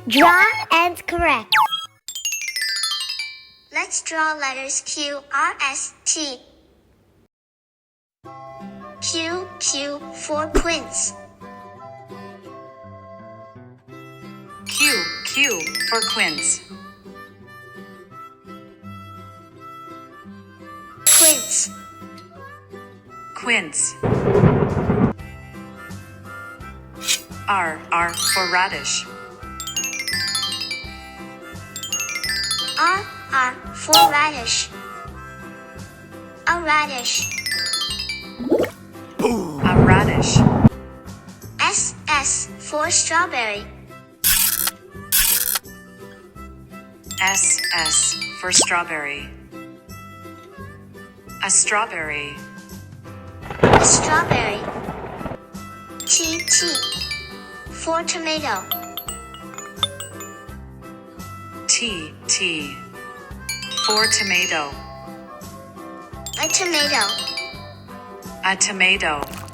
Draw and correct. Let's draw letters Q, R, S, T. Q for quince. Q for quince. Quince. Quince. R for radish. R for radish. A radish. A radish. S for strawberry. S for strawberry. A strawberry. A strawberry. T for tomato. T for tomato. A tomato. A tomato.